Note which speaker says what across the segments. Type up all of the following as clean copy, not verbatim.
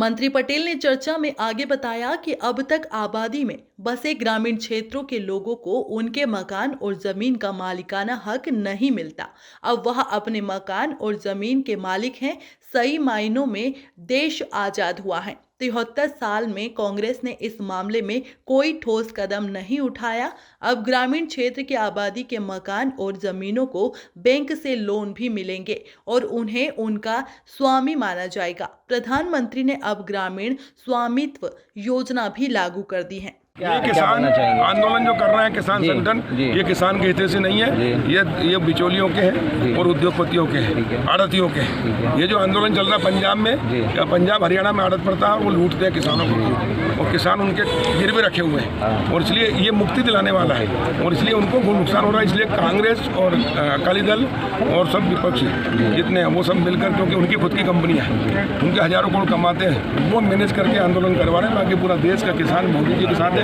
Speaker 1: मंत्री पटेल ने चर्चा में आगे बताया कि अब तक आबादी में बसे ग्रामीण क्षेत्रों के लोगों को उनके मकान और जमीन का मालिकाना हक नहीं मिलता। अब वह अपने मकान और जमीन के मालिक हैं। सही मायनों में देश आजाद हुआ है। 73 साल में कांग्रेस ने इस मामले में कोई ठोस कदम नहीं उठाया। अब ग्रामीण क्षेत्र की आबादी के मकान और जमीनों को बैंक से लोन भी मिलेंगे और उन्हें उनका स्वामी माना जाएगा। प्रधानमंत्री ने अब ग्रामीण स्वामित्व योजना भी लागू कर दी है।
Speaker 2: ये किसान आंदोलन जो कर रहे हैं, किसान संगठन, ये किसान के हित से नहीं है, ये बिचौलियों के हैं और उद्योगपतियों के हैं, आड़तियों के हैं। ये जो आंदोलन चल रहा है पंजाब में या पंजाब हरियाणा में आड़त पड़ता है, वो लूटते हैं किसानों को और किसान उनके गिरवे रखे हुए हैं और इसलिए ये मुक्ति दिलाने वाला है और इसलिए उनको नुकसान हो रहा है। इसलिए कांग्रेस और अकाली दल और सब विपक्षी जितने हैं वो सब मिलकर, क्योंकि उनकी खुद की कंपनियाँ हैं, उनके हजारों करोड़ कमाते हैं, वो मैनेज करके आंदोलन करवा रहे हैं। बाकी पूरा देश का किसान मोदी जी के साथ है,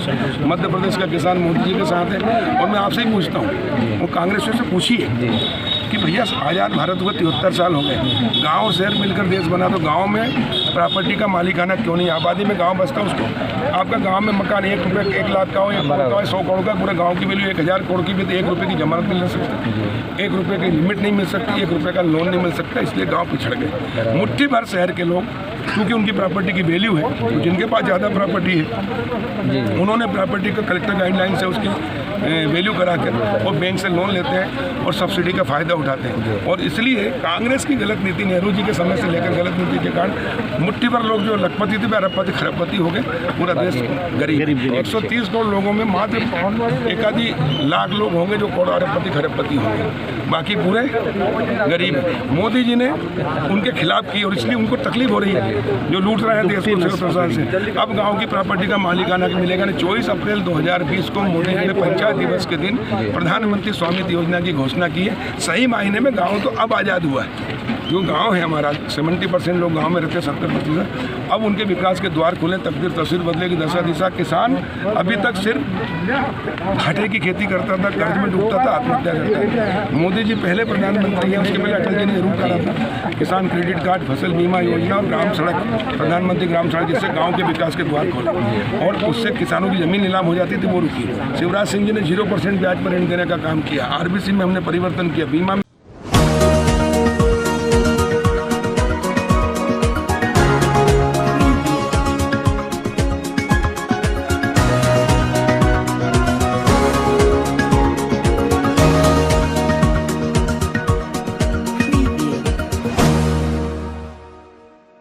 Speaker 2: मध्य प्रदेश का किसान मोदी जी के साथ है। और मैं आपसे ही पूछता हूँ, वो कांग्रेस से पूछिए कि भैया आज़ाद भारत को 73 साल हो गए, गांव शहर मिलकर देश बना, तो गांव में प्रॉपर्टी का मालिकाना क्यों नहीं? आबादी में गांव बसता उसको, आपका गांव में मकान 1 लाख का हो या 100 करोड़ का, पूरे गांव की वैल्यू 1000 करोड़ की भी, तो 1 रुपये की जमानत मिल नहीं सकती, 1 रुपये की लिमिट नहीं मिल सकती, 1 रुपये का लोन नहीं मिल सकता। इसलिए गाँव पिछड़ गए। मुट्ठी भर शहर के लोग, क्योंकि उनकी प्रॉपर्टी की वैल्यू है, तो जिनके पास ज़्यादा प्रॉपर्टी है उन्होंने प्रॉपर्टी का कलेक्टर गाइडलाइन से उसकी वैल्यू करा कर और बैंक से लोन लेते हैं और सब्सिडी का फ़ायदा उठाते हैं। और इसलिए कांग्रेस की गलत नीति, नेहरू जी के समय से लेकर गलत नीति के कारण मुट्ठी भर लोग जो लखपति थे अरबपति खरबपति हो गए, पूरा देश गरीब। 130 करोड़ लोगों में मात्र 1 लाख लोग होंगे जो करोड़ अरबपति खरबपति होंगे, बाकी पूरे गरीब हैं। मोदी जी ने उनके खिलाफ की और इसलिए उनको तकलीफ हो रही है, जो लूट रहे हैं देश को 73 साल से। अब गाँव की प्रॉपर्टी का मालिकाना मिलेगा नहीं। 24 अप्रैल 2020 को मोदी जी ने पंचायत दिवस के दिन प्रधानमंत्री स्वामित्व योजना की घोषणा की है। सही मायने में गाँव तो अब आज़ाद हुआ है। जो गांव है हमारा, 70% लोग गांव में रहते हैं, 70%। अब उनके विकास के द्वार खुले, तकदीर तस्वीर बदलेगी, दशा दिशा। किसान अभी तक सिर्फ घाटे की खेती करता था, कर्ज में डूबता था, आत्महत्या करता था। मोदी जी पहले प्रधानमंत्री हैं, उसके पहले अटल जी ने जरूर करा था किसान क्रेडिट कार्ड, फसल बीमा योजना और ग्राम सड़क, प्रधानमंत्री ग्राम सड़क, जिससे गाँव के विकास के द्वार खोले और उससे किसानों की जमीन नीलाम हो जाती थी, वो रुकी। शिवराज सिंह जी ने 0% ब्याज पर ऋण देने का काम किया। RBC में हमने परिवर्तन किया, बीमा